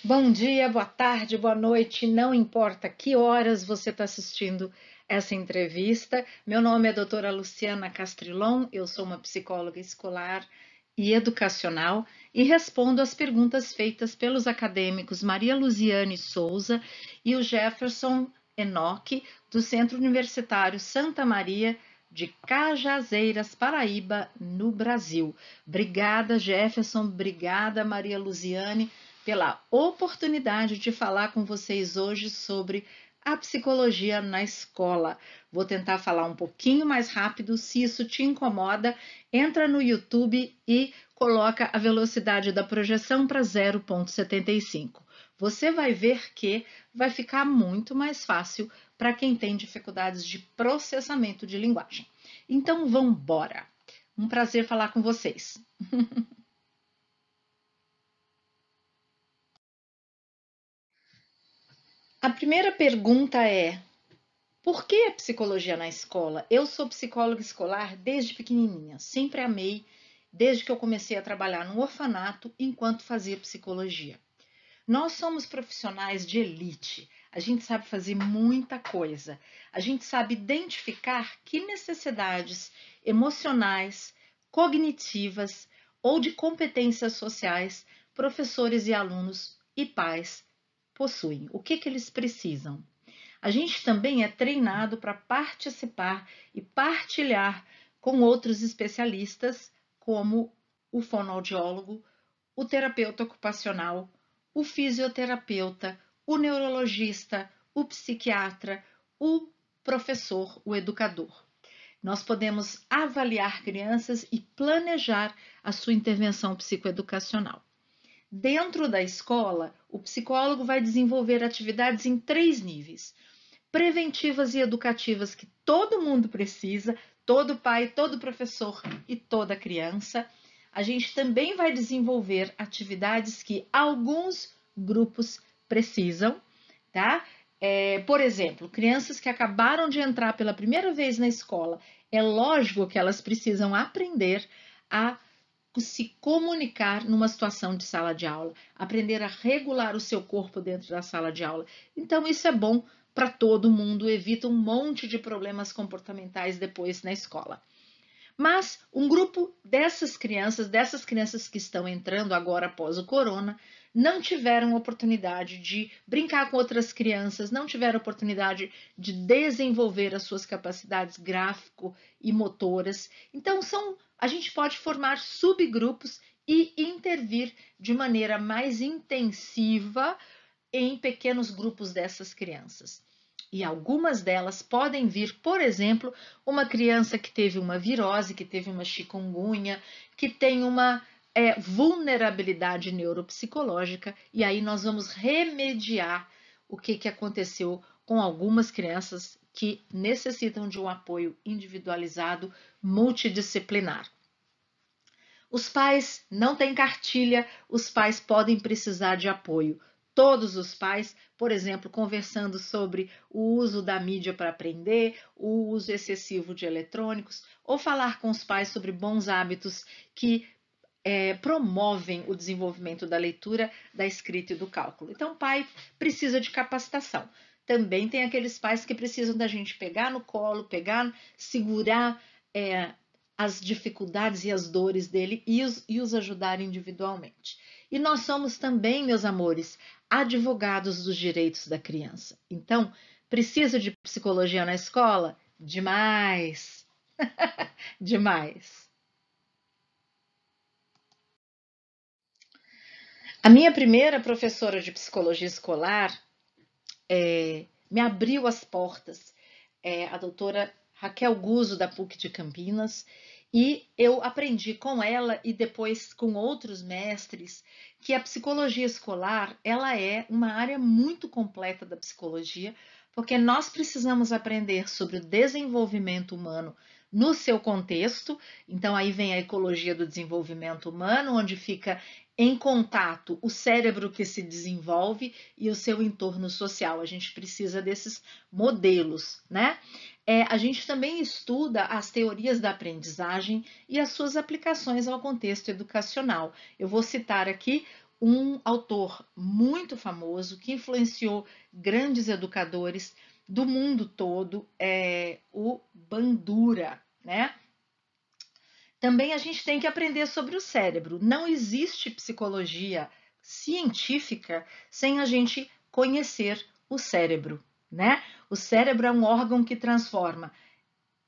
Bom dia, boa tarde, boa noite, não importa que horas você está assistindo essa entrevista. Meu nome é doutora Luciana Castrilon, eu sou uma psicóloga escolar e educacional e respondo às perguntas feitas pelos acadêmicos Maria Luziane Souza e o Jefferson Enoque, do Centro Universitário Santa Maria de Cajazeiras, Paraíba, no Brasil. Obrigada, Jefferson, obrigada, Maria Luziane, pela oportunidade de falar com vocês hoje sobre a psicologia na escola. Vou tentar falar um pouquinho mais rápido. Se isso te incomoda, entra no YouTube e coloca a velocidade da projeção para 0,75. Você vai ver que vai ficar muito mais fácil para quem tem dificuldades de processamento de linguagem. Então, vamos embora. Um prazer falar com vocês. A primeira pergunta é: por que a psicologia na escola? Eu sou psicóloga escolar desde pequenininha, sempre amei, desde que eu comecei a trabalhar no orfanato enquanto fazia psicologia. Nós somos profissionais de elite, a gente sabe fazer muita coisa, a gente sabe identificar que necessidades emocionais, cognitivas ou de competências sociais professores e alunos e pais possuem, o que eles precisam. A gente também é treinado para participar e partilhar com outros especialistas, como o fonoaudiólogo, o terapeuta ocupacional, o fisioterapeuta, o neurologista, o psiquiatra, o professor, o educador. Nós podemos avaliar crianças e planejar a sua intervenção psicoeducacional. Dentro da escola, o psicólogo vai desenvolver atividades em 3 níveis: preventivas e educativas, que todo mundo precisa, todo pai, todo professor e toda criança. A gente também vai desenvolver atividades que alguns grupos precisam, tá? Por exemplo, crianças que acabaram de entrar pela primeira vez na escola, é lógico que elas precisam aprender a se comunicar numa situação de sala de aula, aprender a regular o seu corpo dentro da sala de aula. Então, isso é bom para todo mundo, evita um monte de problemas comportamentais depois na escola. Mas um grupo dessas crianças que estão entrando agora após o corona, não tiveram oportunidade de brincar com outras crianças, não tiveram oportunidade de desenvolver as suas capacidades gráfico e motoras. Então, a gente pode formar subgrupos e intervir de maneira mais intensiva em pequenos grupos dessas crianças. E algumas delas podem vir, por exemplo, uma criança que teve uma virose, que teve uma chikungunya, que tem uma vulnerabilidade neuropsicológica, e aí nós vamos remediar o que aconteceu com algumas crianças que necessitam de um apoio individualizado, multidisciplinar. Os pais não têm cartilha, os pais podem precisar de apoio. Todos os pais, por exemplo, conversando sobre o uso da mídia para aprender, o uso excessivo de eletrônicos, ou falar com os pais sobre bons hábitos que promovem o desenvolvimento da leitura, da escrita e do cálculo. Então, o pai precisa de capacitação. Também tem aqueles pais que precisam da gente pegar no colo, segurar as dificuldades e as dores dele e os ajudar individualmente. E nós somos também, meus amores, advogados dos direitos da criança. Então, precisa de psicologia na escola? Demais! Demais! A minha primeira professora de psicologia escolar me abriu as portas, a doutora Raquel Guzzo, da PUC de Campinas, e eu aprendi com ela e depois com outros mestres que a psicologia escolar ela é uma área muito completa da psicologia, porque nós precisamos aprender sobre o desenvolvimento humano no seu contexto. Então aí vem a ecologia do desenvolvimento humano, onde fica em contato o cérebro que se desenvolve e o seu entorno social. A gente precisa desses modelos, né? A gente também estuda as teorias da aprendizagem e as suas aplicações ao contexto educacional. Eu vou citar aqui um autor muito famoso que influenciou grandes educadores do mundo todo, é o Bandura, né? Também a gente tem que aprender sobre o cérebro. Não existe psicologia científica sem a gente conhecer o cérebro, né? O cérebro é um órgão que transforma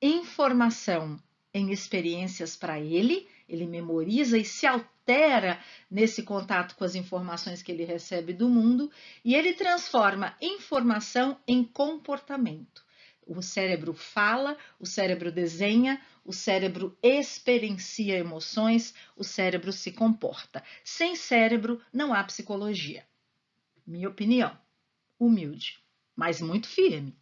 informação em experiências para ele, ele memoriza e se altera nesse contato com as informações que ele recebe do mundo, e ele transforma informação em comportamento. O cérebro fala, o cérebro desenha, o cérebro experiencia emoções, o cérebro se comporta. Sem cérebro não há psicologia. Minha opinião, humilde, mas muito firme.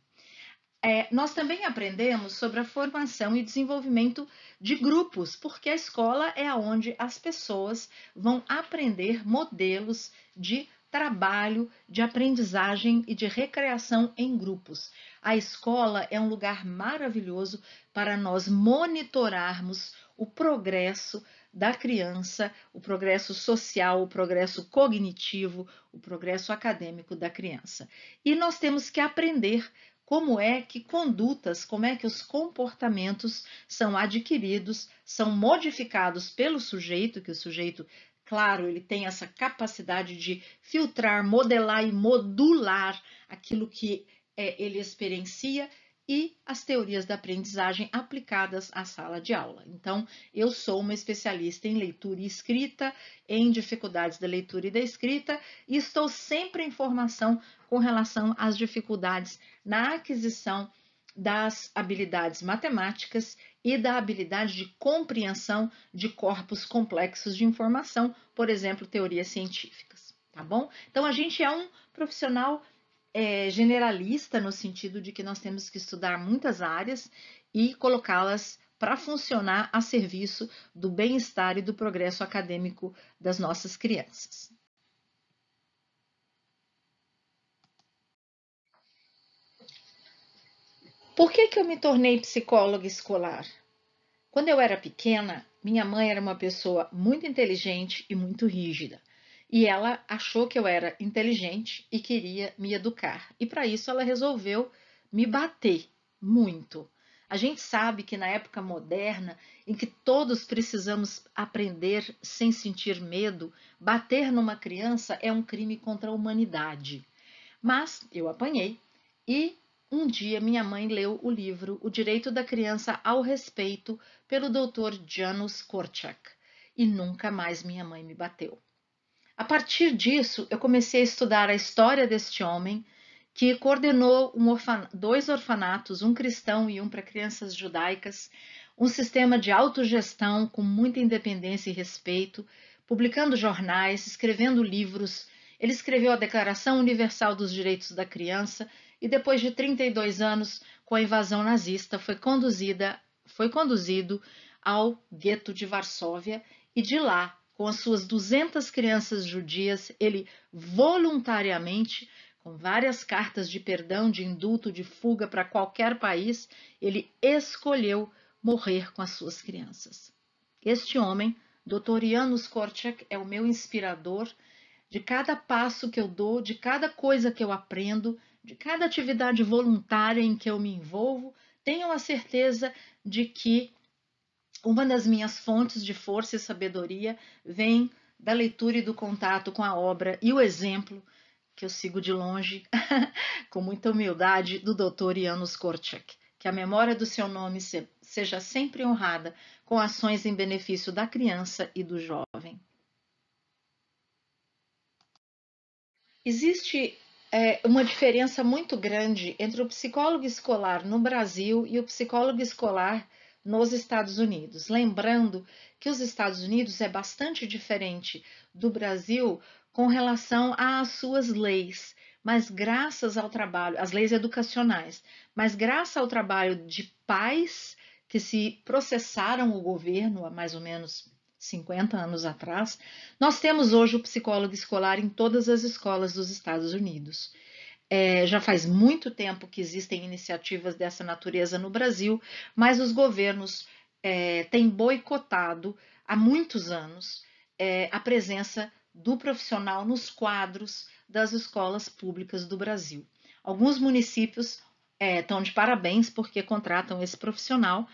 Nós também aprendemos sobre a formação e desenvolvimento de grupos, porque a escola é onde as pessoas vão aprender modelos de trabalho, de aprendizagem e de recreação em grupos. A escola é um lugar maravilhoso para nós monitorarmos o progresso da criança, o progresso social, o progresso cognitivo, o progresso acadêmico da criança. E nós temos que aprender como é que condutas, como é que os comportamentos são adquiridos, são modificados pelo sujeito, que o sujeito, claro, ele tem essa capacidade de filtrar, modelar e modular aquilo que ele experiencia, e as teorias da aprendizagem aplicadas à sala de aula. Então, eu sou uma especialista em leitura e escrita, em dificuldades da leitura e da escrita, e estou sempre em formação com relação às dificuldades na aquisição das habilidades matemáticas e da habilidade de compreensão de corpos complexos de informação, por exemplo, teorias científicas, tá bom? Então, a gente é um profissional generalista no sentido de que nós temos que estudar muitas áreas e colocá-las para funcionar a serviço do bem-estar e do progresso acadêmico das nossas crianças. Por que eu me tornei psicóloga escolar? Quando eu era pequena, minha mãe era uma pessoa muito inteligente e muito rígida. E ela achou que eu era inteligente e queria me educar. E para isso ela resolveu me bater muito. A gente sabe que na época moderna, em que todos precisamos aprender sem sentir medo, bater numa criança é um crime contra a humanidade. Mas eu apanhei e um dia minha mãe leu o livro O Direito da Criança ao Respeito, pelo Dr. Janusz Korczak, e nunca mais minha mãe me bateu. A partir disso, eu comecei a estudar a história deste homem que coordenou dois orfanatos, um cristão e um para crianças judaicas, um sistema de autogestão com muita independência e respeito, publicando jornais, escrevendo livros. Ele escreveu a Declaração Universal dos Direitos da Criança e depois de 32 anos, com a invasão nazista, foi conduzido ao gueto de Varsóvia, e de lá, com as suas 200 crianças judias, ele voluntariamente, com várias cartas de perdão, de indulto, de fuga para qualquer país, ele escolheu morrer com as suas crianças. Este homem, Dr. Janusz Korczak, é o meu inspirador. De cada passo que eu dou, de cada coisa que eu aprendo, de cada atividade voluntária em que eu me envolvo, tenho a certeza de que uma das minhas fontes de força e sabedoria vem da leitura e do contato com a obra e o exemplo que eu sigo de longe, com muita humildade, do Dr. Janusz Korczak. Que a memória do seu nome seja sempre honrada com ações em benefício da criança e do jovem. Existe uma diferença muito grande entre o psicólogo escolar no Brasil e o psicólogo escolar nos Estados Unidos. Lembrando que os Estados Unidos é bastante diferente do Brasil com relação às suas leis, mas graças ao trabalho, as leis educacionais, mas graças ao trabalho de pais que se processaram o governo há mais ou menos 50 anos atrás, nós temos hoje o psicólogo escolar em todas as escolas dos Estados Unidos. Já faz muito tempo que existem iniciativas dessa natureza no Brasil, mas os governos têm boicotado há muitos anos a presença do profissional nos quadros das escolas públicas do Brasil. Alguns municípios estão de parabéns porque contratam esse profissional,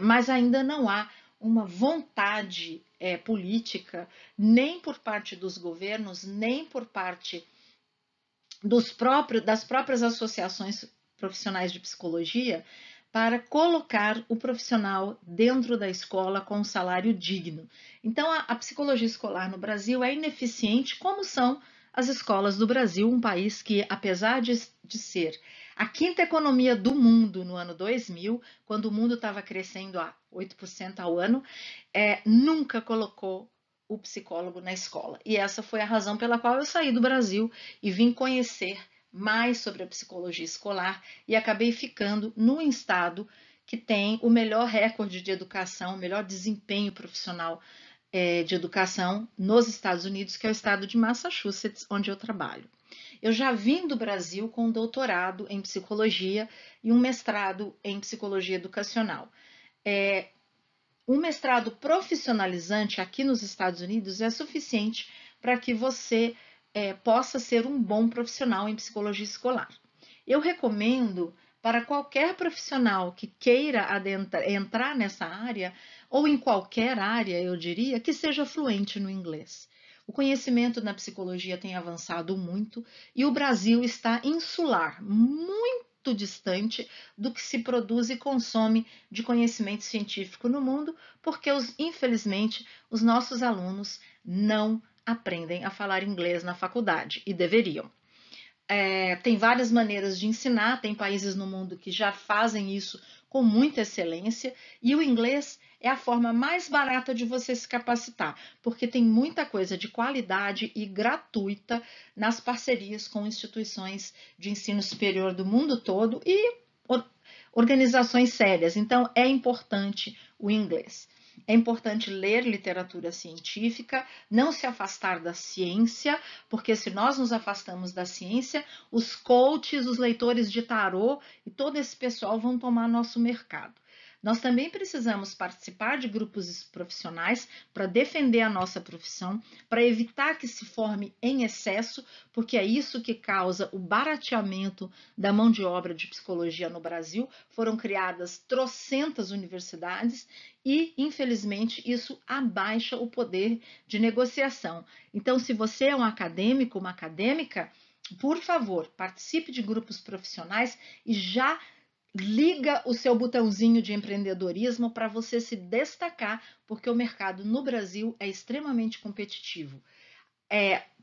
mas ainda não há uma vontade política, nem por parte dos governos, nem por parte das próprias associações profissionais de psicologia, para colocar o profissional dentro da escola com um salário digno. Então, a psicologia escolar no Brasil é ineficiente, como são as escolas do Brasil, um país que, apesar de ser a quinta economia do mundo no ano 2000, quando o mundo estava crescendo a 8% ao ano, nunca colocou o psicólogo na escola. E essa foi a razão pela qual eu saí do Brasil e vim conhecer mais sobre a psicologia escolar e acabei ficando no estado que tem o melhor recorde de educação, o melhor desempenho profissional de educação nos Estados Unidos, que é o estado de Massachusetts, onde eu trabalho. Eu já vim do Brasil com um doutorado em psicologia e um mestrado em psicologia educacional. Um mestrado profissionalizante aqui nos Estados Unidos é suficiente para que você possa ser um bom profissional em psicologia escolar. Eu recomendo para qualquer profissional que queira entrar nessa área, ou em qualquer área, eu diria, que seja fluente no inglês. O conhecimento na psicologia tem avançado muito e o Brasil está insular, muito distante do que se produz e consome de conhecimento científico no mundo, porque, infelizmente, os nossos alunos não aprendem a falar inglês na faculdade e deveriam. Tem várias maneiras de ensinar, tem países no mundo que já fazem isso com muita excelência, e o inglês é a forma mais barata de você se capacitar, porque tem muita coisa de qualidade e gratuita nas parcerias com instituições de ensino superior do mundo todo e organizações sérias. Então, é importante o inglês. É importante ler literatura científica, não se afastar da ciência, porque se nós nos afastamos da ciência, os coaches, os leitores de tarô e todo esse pessoal vão tomar nosso mercado. Nós também precisamos participar de grupos profissionais para defender a nossa profissão, para evitar que se forme em excesso, porque é isso que causa o barateamento da mão de obra de psicologia no Brasil. Foram criadas trocentas universidades e, infelizmente, isso abaixa o poder de negociação. Então, se você é um acadêmico, uma acadêmica, por favor, participe de grupos profissionais e já liga o seu botãozinho de empreendedorismo para você se destacar, porque o mercado no Brasil é extremamente competitivo.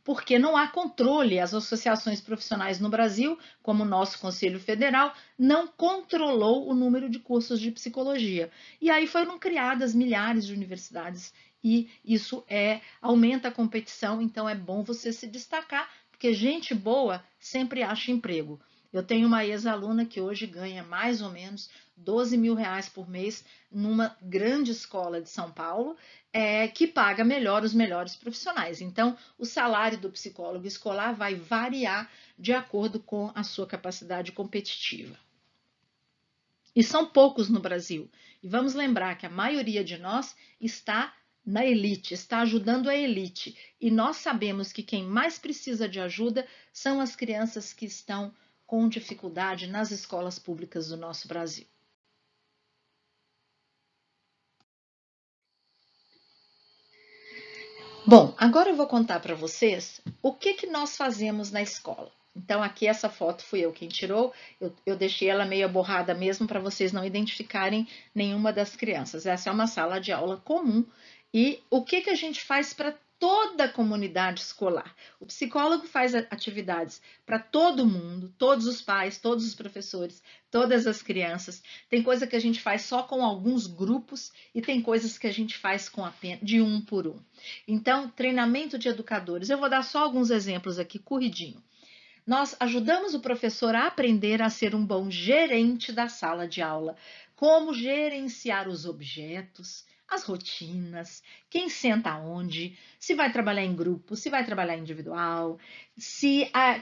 Porque não há controle, as associações profissionais no Brasil, como o nosso Conselho Federal, não controlou o número de cursos de psicologia. E aí foram criadas milhares de universidades e isso aumenta a competição, então é bom você se destacar, porque gente boa sempre acha emprego. Eu tenho uma ex-aluna que hoje ganha mais ou menos 12 mil reais por mês numa grande escola de São Paulo, que paga melhor os melhores profissionais. Então, o salário do psicólogo escolar vai variar de acordo com a sua capacidade competitiva. E são poucos no Brasil. E vamos lembrar que a maioria de nós está na elite, está ajudando a elite. E nós sabemos que quem mais precisa de ajuda são as crianças que estão com dificuldade nas escolas públicas do nosso Brasil. Bom, agora eu vou contar para vocês o que nós fazemos na escola. Então, aqui essa foto fui eu quem tirou, eu deixei ela meio borrada mesmo para vocês não identificarem nenhuma das crianças. Essa é uma sala de aula comum e o que a gente faz para toda a comunidade escolar? O psicólogo faz atividades para todo mundo, todos os pais, todos os professores, todas as crianças. Tem coisa que a gente faz só com alguns grupos e tem coisas que a gente faz com apenas de um por um. Então, treinamento de educadores. Eu vou dar só alguns exemplos aqui, corridinho. Nós ajudamos o professor a aprender a ser um bom gerente da sala de aula, como gerenciar os objetos, as rotinas, quem senta onde, se vai trabalhar em grupo, se vai trabalhar individual,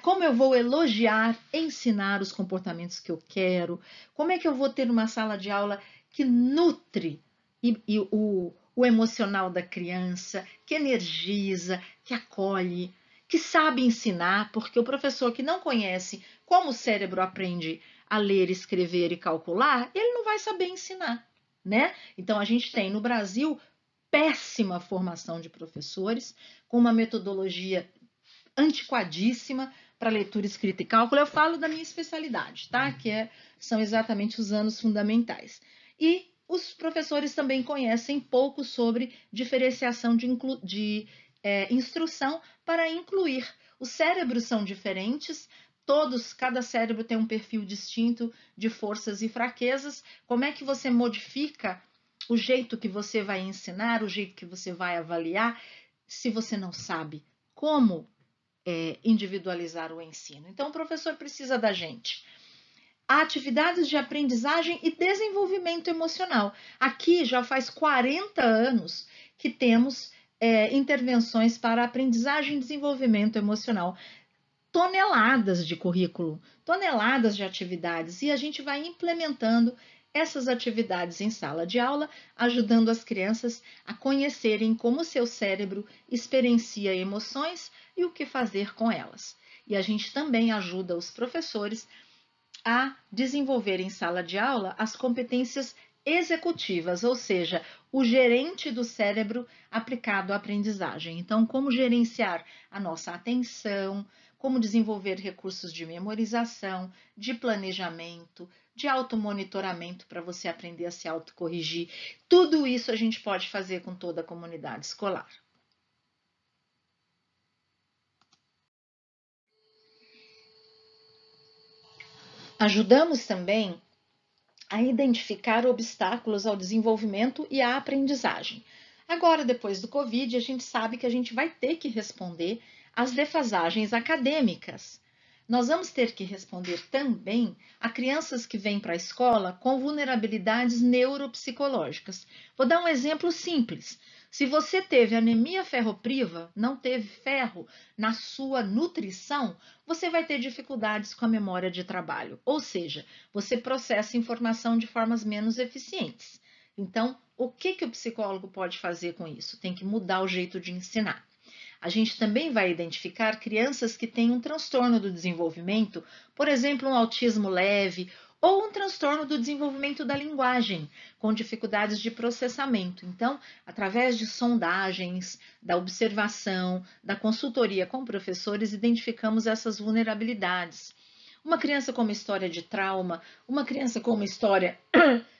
como eu vou elogiar, ensinar os comportamentos que eu quero, como é que eu vou ter uma sala de aula que nutre e o o emocional da criança, que energiza, que acolhe, que sabe ensinar, porque o professor que não conhece como o cérebro aprende a ler, escrever e calcular, ele não vai saber ensinar, né? Então a gente tem no Brasil péssima formação de professores, com uma metodologia antiquadíssima para leitura, escrita e cálculo. Eu falo da minha especialidade, tá? São exatamente os anos fundamentais. E os professores também conhecem pouco sobre diferenciação de instrução para incluir. Os cérebros são diferentes, cada cérebro tem um perfil distinto de forças e fraquezas. Como é que você modifica o jeito que você vai ensinar, o jeito que você vai avaliar, se você não sabe como individualizar o ensino? Então, o professor precisa da gente. Há atividades de aprendizagem e desenvolvimento emocional. Aqui já faz 40 anos que temos intervenções para aprendizagem e desenvolvimento emocional. Toneladas de currículo, toneladas de atividades, e a gente vai implementando essas atividades em sala de aula, ajudando as crianças a conhecerem como o seu cérebro experiencia emoções e o que fazer com elas. E a gente também ajuda os professores a desenvolver em sala de aula as competências executivas, ou seja, o gerente do cérebro aplicado à aprendizagem. Então, como gerenciar a nossa atenção, como desenvolver recursos de memorização, de planejamento, de automonitoramento para você aprender a se autocorrigir. Tudo isso a gente pode fazer com toda a comunidade escolar. Ajudamos também a identificar obstáculos ao desenvolvimento e à aprendizagem. Agora, depois do Covid, a gente sabe que a gente vai ter que responder às defasagens acadêmicas. Nós vamos ter que responder também a crianças que vêm para a escola com vulnerabilidades neuropsicológicas. Vou dar um exemplo simples. Se você teve anemia ferropriva, não teve ferro na sua nutrição, você vai ter dificuldades com a memória de trabalho. Ou seja, você processa informação de formas menos eficientes. Então, o que o psicólogo pode fazer com isso? Tem que mudar o jeito de ensinar. A gente também vai identificar crianças que têm um transtorno do desenvolvimento, por exemplo, um autismo leve ou um transtorno do desenvolvimento da linguagem, com dificuldades de processamento. Então, através de sondagens, da observação, da consultoria com professores, identificamos essas vulnerabilidades. Uma criança com uma história de trauma, uma criança com uma história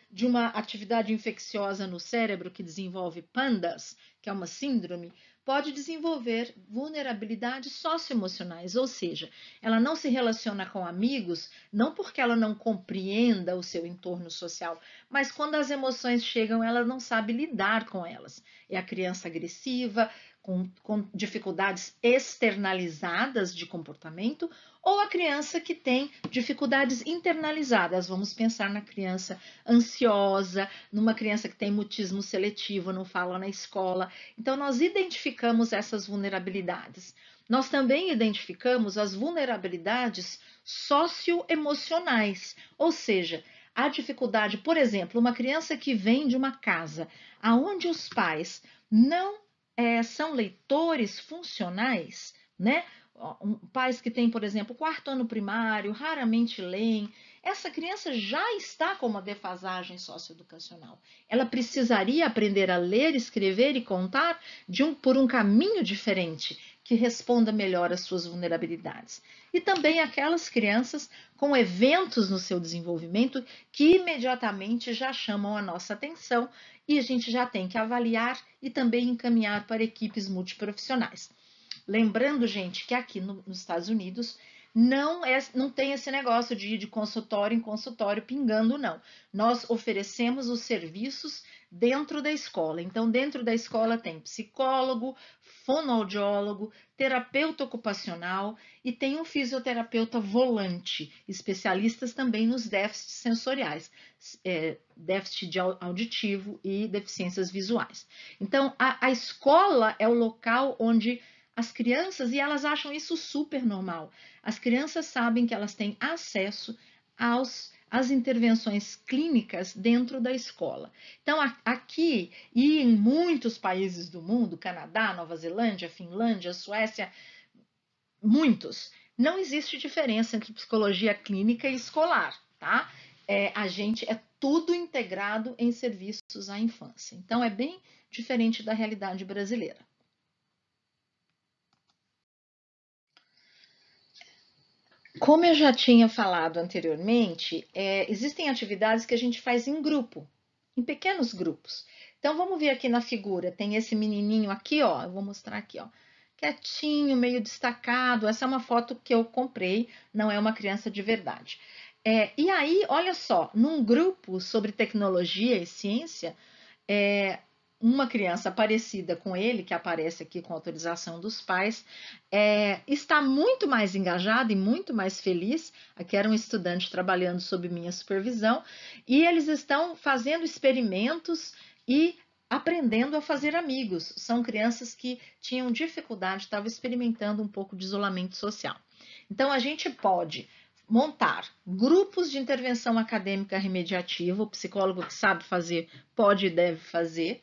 de uma atividade infecciosa no cérebro que desenvolve PANDAS, que é uma síndrome, pode desenvolver vulnerabilidades socioemocionais, ou seja, ela não se relaciona com amigos, não porque ela não compreenda o seu entorno social, mas quando as emoções chegam, ela não sabe lidar com elas. É a criança agressiva, com dificuldades externalizadas de comportamento, ou a criança que tem dificuldades internalizadas. Vamos pensar na criança ansiosa, numa criança que tem mutismo seletivo, não fala na escola. Então, nós identificamos essas vulnerabilidades. Nós também identificamos as vulnerabilidades socioemocionais, ou seja, a dificuldade, por exemplo, uma criança que vem de uma casa onde os pais não são leitores funcionais, né? Pais que têm, por exemplo, quarto ano primário, raramente leem, essa criança já está com uma defasagem socioeducacional. Ela precisaria aprender a ler, escrever e contar por um caminho diferente, que responda melhor às suas vulnerabilidades. E também aquelas crianças com eventos no seu desenvolvimento que imediatamente já chamam a nossa atenção e a gente já tem que avaliar e também encaminhar para equipes multiprofissionais. Lembrando, gente, que aqui nos Estados Unidos não tem esse negócio de ir de consultório em consultório pingando, não. Nós oferecemos os serviços dentro da escola. Então, dentro da escola tem psicólogo, fonoaudiólogo, terapeuta ocupacional e tem um fisioterapeuta volante, especialistas também nos déficits sensoriais, déficit auditivo e deficiências visuais. Então, a escola é o local onde as crianças, e elas acham isso super normal, as crianças sabem que elas têm acesso as intervenções clínicas dentro da escola. Então, aqui e em muitos países do mundo, Canadá, Nova Zelândia, Finlândia, Suécia, muitos, não existe diferença entre psicologia clínica e escolar, tá? A gente é tudo integrado em serviços à infância. Então, é bem diferente da realidade brasileira. Como eu já tinha falado anteriormente, existem atividades que a gente faz em grupo, em pequenos grupos. Então, vamos ver aqui na figura, tem esse menininho aqui, ó, eu vou mostrar aqui, ó, quietinho, meio destacado. Essa é uma foto que eu comprei, não é uma criança de verdade. E aí, olha só, num grupo sobre tecnologia e ciência, uma criança parecida com ele, que aparece aqui com autorização dos pais, está muito mais engajada e muito mais feliz. Aqui era um estudante trabalhando sob minha supervisão, e eles estão fazendo experimentos e aprendendo a fazer amigos. São crianças que tinham dificuldade, estavam experimentando um pouco de isolamento social. Então, a gente pode montar grupos de intervenção acadêmica remediativa, o psicólogo que sabe fazer pode e deve fazer.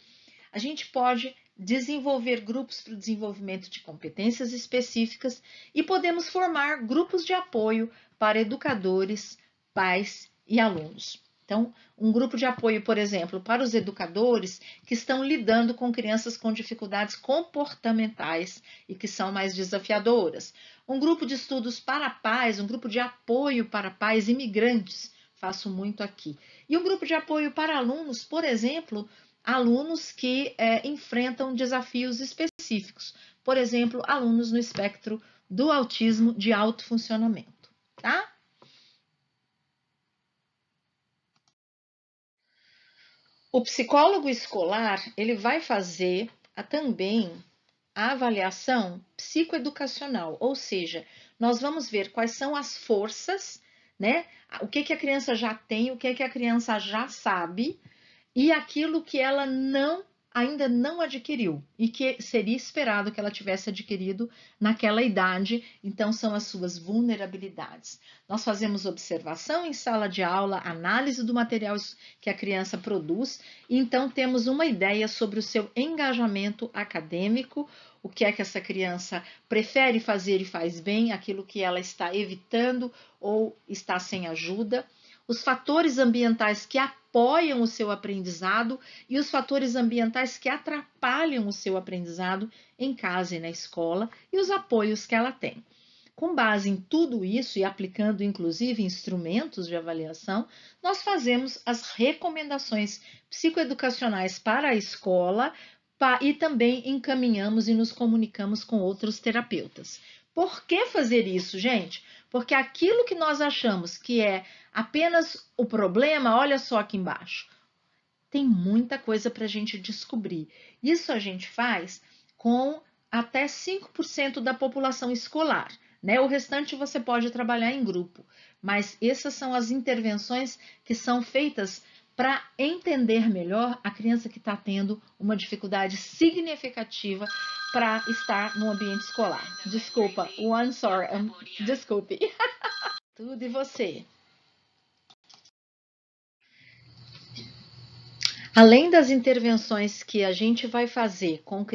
A gente pode desenvolver grupos para o desenvolvimento de competências específicas e podemos formar grupos de apoio para educadores, pais e alunos. Então, um grupo de apoio, por exemplo, para os educadores que estão lidando com crianças com dificuldades comportamentais e que são mais desafiadoras. Um grupo de estudos para pais, um grupo de apoio para pais imigrantes, faço muito aqui. E um grupo de apoio para alunos, por exemplo, alunos que enfrentam desafios específicos. Por exemplo, alunos no espectro do autismo de alto funcionamento, tá? O psicólogo escolar, ele vai fazer também a avaliação psicoeducacional, ou seja, nós vamos ver quais são as forças, né? O que a criança já tem, o que a criança já sabe, e aquilo que ela ainda não adquiriu e que seria esperado que ela tivesse adquirido naquela idade. Então, são as suas vulnerabilidades. Nós fazemos observação em sala de aula, análise do material que a criança produz, e então temos uma ideia sobre o seu engajamento acadêmico, o que é que essa criança prefere fazer e faz bem, aquilo que ela está evitando ou está sem ajuda, os fatores ambientais que apoiam o seu aprendizado e os fatores ambientais que atrapalham o seu aprendizado em casa e na escola, e os apoios que ela tem. Com base em tudo isso e aplicando inclusive instrumentos de avaliação, nós fazemos as recomendações psicoeducacionais para a escola e também encaminhamos e nos comunicamos com outros terapeutas. Por que fazer isso, gente? Porque aquilo que nós achamos que é apenas o problema, olha só aqui embaixo, tem muita coisa para a gente descobrir. Isso a gente faz com até 5% da população escolar, né? O restante você pode trabalhar em grupo, mas essas são as intervenções que são feitas para entender melhor a criança que está tendo uma dificuldade significativa para estar no ambiente escolar. Desculpa, one sorry, desculpe. Tudo e você? Além das intervenções que a gente vai fazer com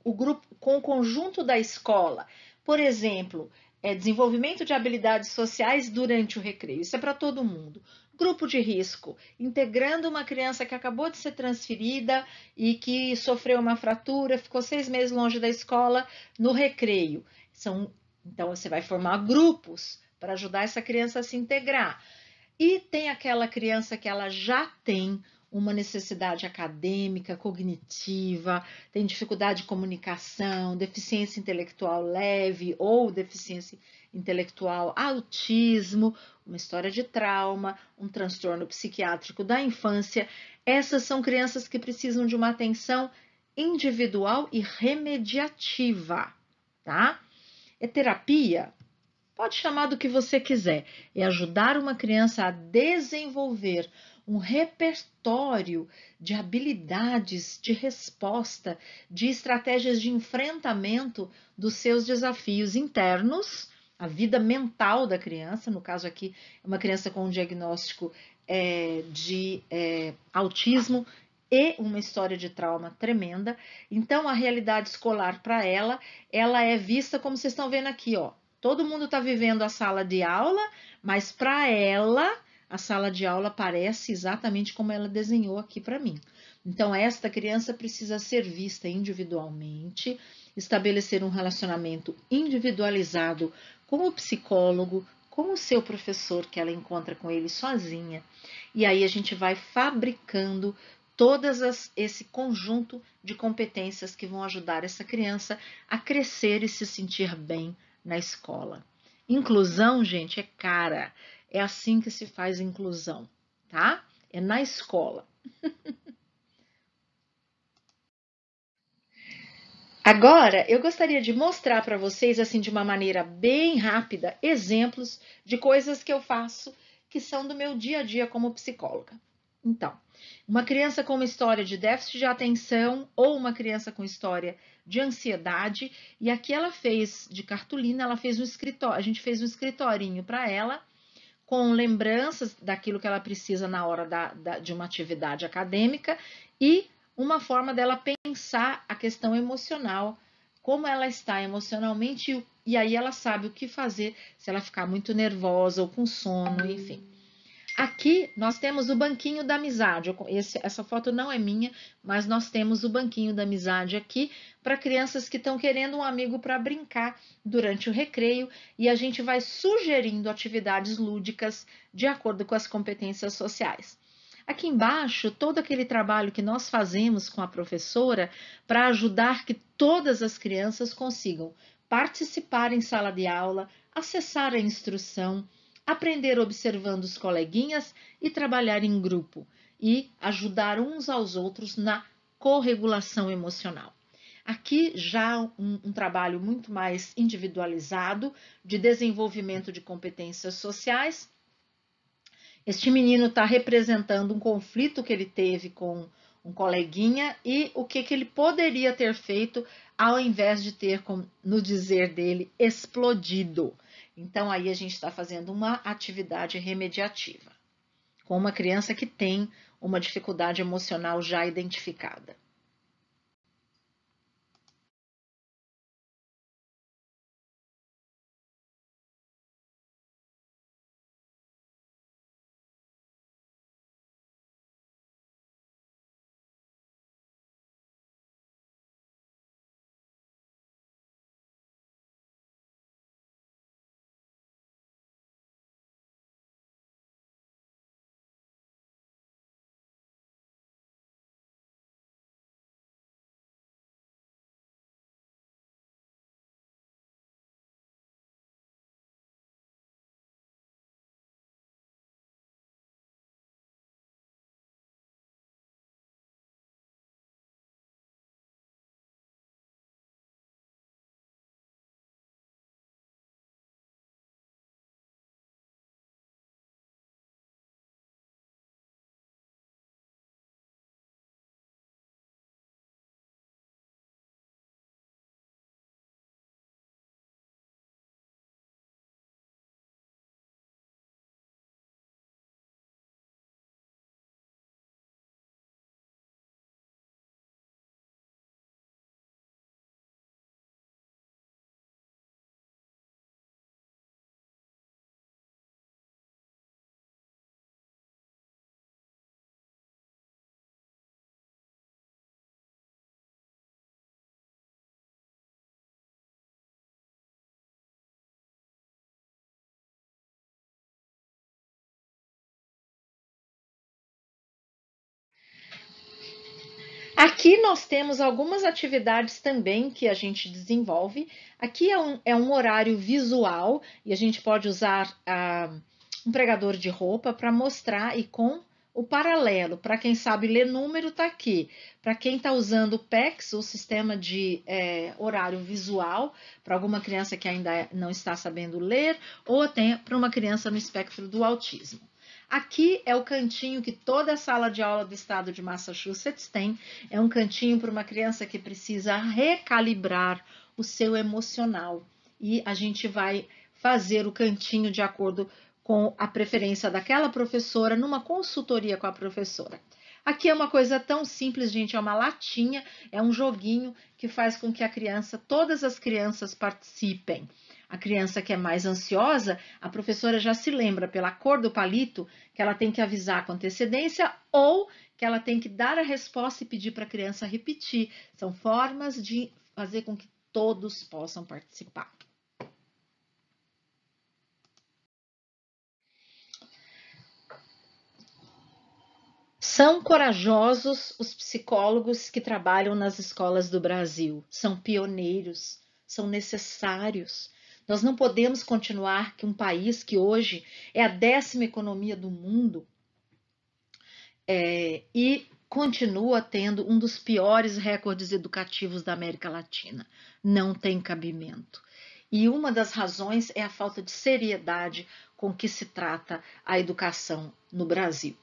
o grupo, com o conjunto da escola, por exemplo, desenvolvimento de habilidades sociais durante o recreio, isso é para todo mundo. Grupo de risco, integrando uma criança que acabou de ser transferida e que sofreu uma fratura, ficou 6 meses longe da escola no recreio. Então, você vai formar grupos para ajudar essa criança a se integrar. E tem aquela criança que ela já tem uma necessidade acadêmica, cognitiva, tem dificuldade de comunicação, deficiência intelectual leve ou deficiência intelectual, autismo, uma história de trauma, um transtorno psiquiátrico da infância. Essas são crianças que precisam de uma atenção individual e remediativa, tá? Terapia? Pode chamar do que você quiser. É ajudar uma criança a desenvolver um repertório de habilidades de resposta, de estratégias de enfrentamento dos seus desafios internos a vida mental da criança, no caso aqui, é uma criança com um diagnóstico de autismo e uma história de trauma tremenda. Então, a realidade escolar para ela é vista como vocês estão vendo aqui, ó. Todo mundo está vivendo a sala de aula, mas para ela, a sala de aula parece exatamente como ela desenhou aqui para mim. Então, esta criança precisa ser vista individualmente, estabelecer um relacionamento individualizado com o psicólogo, com o seu professor, que ela encontra com ele sozinha. E aí a gente vai fabricando esse conjunto de competências que vão ajudar essa criança a crescer e se sentir bem na escola. Inclusão, gente, é cara. É assim que se faz inclusão, tá? É na escola. Agora, eu gostaria de mostrar para vocês, assim, de uma maneira bem rápida, exemplos de coisas que eu faço que são do meu dia a dia como psicóloga. Então, uma criança com uma história de déficit de atenção ou uma criança com história de ansiedade, e aqui ela fez de cartolina, ela fez um escritório, a gente fez um escritorinho para ela, com lembranças daquilo que ela precisa na hora de uma atividade acadêmica e uma forma dela pensar a questão emocional, como ela está emocionalmente, e aí ela sabe o que fazer se ela ficar muito nervosa ou com sono, enfim. Aqui nós temos o banquinho da amizade. Essa foto não é minha, mas nós temos o banquinho da amizade aqui para crianças que estão querendo um amigo para brincar durante o recreio, e a gente vai sugerindo atividades lúdicas de acordo com as competências sociais. Aqui embaixo, todo aquele trabalho que nós fazemos com a professora para ajudar que todas as crianças consigam participar em sala de aula, acessar a instrução, aprender observando os coleguinhas e trabalhar em grupo e ajudar uns aos outros na corregulação emocional. Aqui já um trabalho muito mais individualizado de desenvolvimento de competências sociais. Este menino está representando um conflito que ele teve com um coleguinha e o que ele poderia ter feito ao invés de ter, no dizer dele, explodido. Então, aí a gente está fazendo uma atividade remediativa com uma criança que tem uma dificuldade emocional já identificada. Aqui nós temos algumas atividades também que a gente desenvolve. Aqui é um horário visual e a gente pode usar um pregador de roupa para mostrar e com o paralelo. Para quem sabe ler número, está aqui. Para quem está usando o PECS, o sistema de horário visual, para alguma criança que ainda não está sabendo ler, ou até para uma criança no espectro do autismo. Aqui é o cantinho que toda a sala de aula do estado de Massachusetts tem. É um cantinho para uma criança que precisa recalibrar o seu emocional. E a gente vai fazer o cantinho de acordo com a preferência daquela professora, numa consultoria com a professora. Aqui é uma coisa tão simples, gente, é uma latinha, é um joguinho que faz com que todas as crianças participem. A criança que é mais ansiosa, a professora já se lembra pela cor do palito que ela tem que avisar com antecedência ou que ela tem que dar a resposta e pedir para a criança repetir. São formas de fazer com que todos possam participar. São corajosos os psicólogos que trabalham nas escolas do Brasil. São pioneiros, são necessários. Nós não podemos continuar que um país que hoje é a 10ª economia do mundo e continua tendo um dos piores recordes educativos da América Latina. Não tem cabimento. E uma das razões é a falta de seriedade com que se trata a educação no Brasil.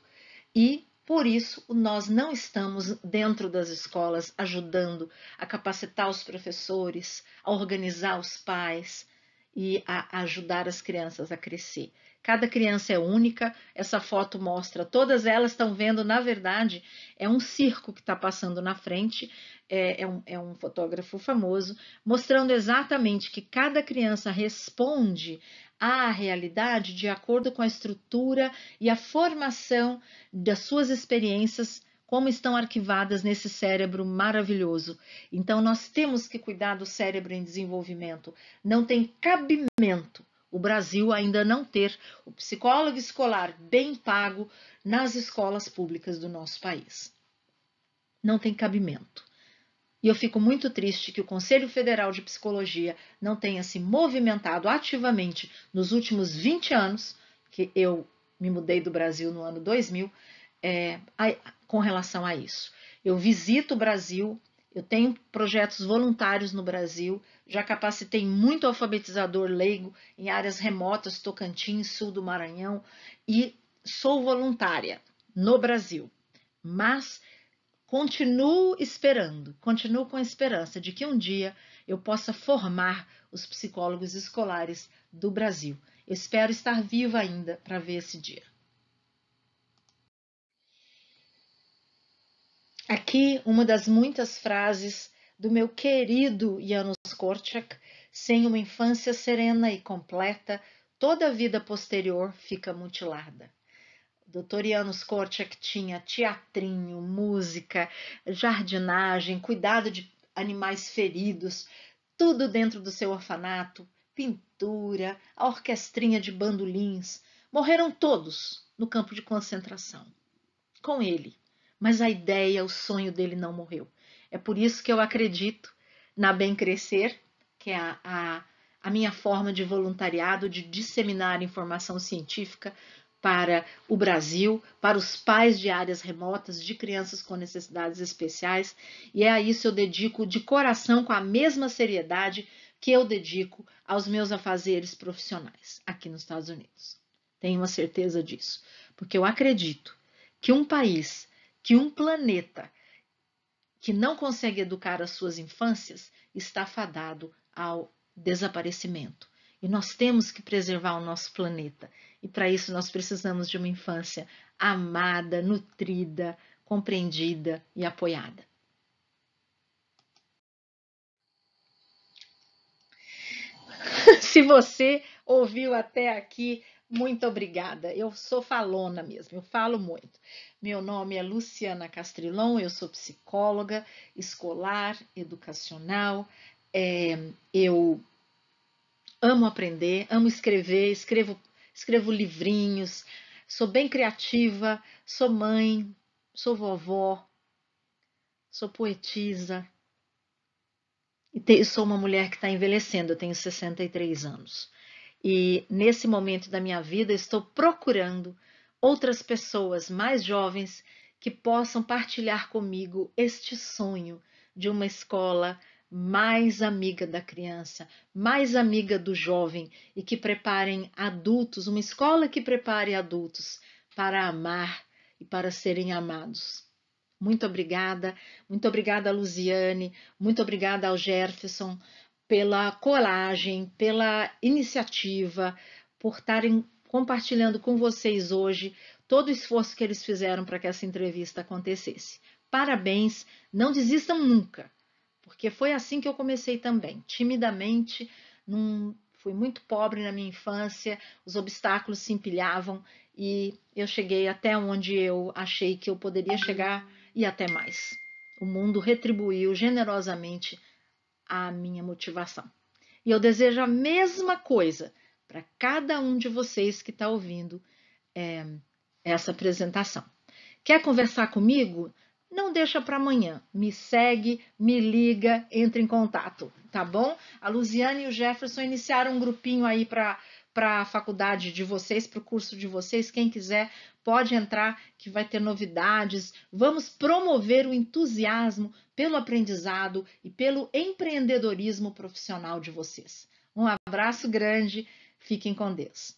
E, por isso, nós não estamos dentro das escolas ajudando a capacitar os professores, a organizar os pais e a ajudar as crianças a crescer. Cada criança é única, essa foto mostra, todas elas estão vendo, na verdade, é um circo que está passando na frente, é um fotógrafo famoso, mostrando exatamente que cada criança responde à realidade de acordo com a estrutura e a formação das suas experiências, como estão arquivadas nesse cérebro maravilhoso. Então, nós temos que cuidar do cérebro em desenvolvimento. Não tem cabimento o Brasil ainda não ter o psicólogo escolar bem pago nas escolas públicas do nosso país. Não tem cabimento. E eu fico muito triste que o Conselho Federal de Psicologia não tenha se movimentado ativamente nos últimos 20 anos, que eu me mudei do Brasil no ano 2000, com relação a isso. Eu visito o Brasil, eu tenho projetos voluntários no Brasil, já capacitei muito alfabetizador leigo em áreas remotas, Tocantins, sul do Maranhão, e sou voluntária no Brasil. Mas continuo esperando, continuo com a esperança de que um dia eu possa formar os psicólogos escolares do Brasil. Eu espero estar viva ainda para ver esse dia. Aqui uma das muitas frases do meu querido Janusz Korczak: sem uma infância serena e completa, toda a vida posterior fica mutilada. Dr. Janusz Korczak tinha teatrinho, música, jardinagem, cuidado de animais feridos, tudo dentro do seu orfanato, pintura, a orquestrinha de bandolins. Morreram todos no campo de concentração, com ele. Mas a ideia, o sonho dele não morreu. É por isso que eu acredito na Bem Crescer, que é a minha forma de voluntariado, de disseminar informação científica para o Brasil, para os pais de áreas remotas, de crianças com necessidades especiais, e a isso eu dedico de coração, com a mesma seriedade que eu dedico aos meus afazeres profissionais aqui nos Estados Unidos. Tenho uma certeza disso, porque eu acredito que um país, que um planeta que não consegue educar as suas infâncias está fadado ao desaparecimento. E nós temos que preservar o nosso planeta. E para isso nós precisamos de uma infância amada, nutrida, compreendida e apoiada. Se você ouviu até aqui, muito obrigada. Eu sou falona mesmo, eu falo muito. Meu nome é Luciana Castrilon, eu sou psicóloga escolar, educacional. Eu amo aprender, amo escrever, escrevo livrinhos, sou bem criativa, sou mãe, sou vovó, sou poetisa e sou uma mulher que está envelhecendo, eu tenho 63 anos. E nesse momento da minha vida estou procurando outras pessoas mais jovens que possam partilhar comigo este sonho de uma escola mais amiga da criança, mais amiga do jovem e que preparem adultos, uma escola que prepare adultos para amar e para serem amados. Muito obrigada a Luziane, muito obrigada ao Jefferson pela coragem, pela iniciativa, por estarem compartilhando com vocês hoje todo o esforço que eles fizeram para que essa entrevista acontecesse. Parabéns, não desistam nunca, porque foi assim que eu comecei também, timidamente, fui muito pobre na minha infância, os obstáculos se empilhavam e eu cheguei até onde eu achei que eu poderia chegar e até mais. O mundo retribuiu generosamente a minha motivação. E eu desejo a mesma coisa para cada um de vocês que está ouvindo essa apresentação. Quer conversar comigo? Não deixa para amanhã. Me segue, me liga, entre em contato, tá bom? A Luziane e o Jefferson iniciaram um grupinho aí para a faculdade de vocês, para o curso de vocês. Quem quiser pode entrar, que vai ter novidades. Vamos promover o entusiasmo pelo aprendizado e pelo empreendedorismo profissional de vocês. Um abraço grande, fiquem com Deus.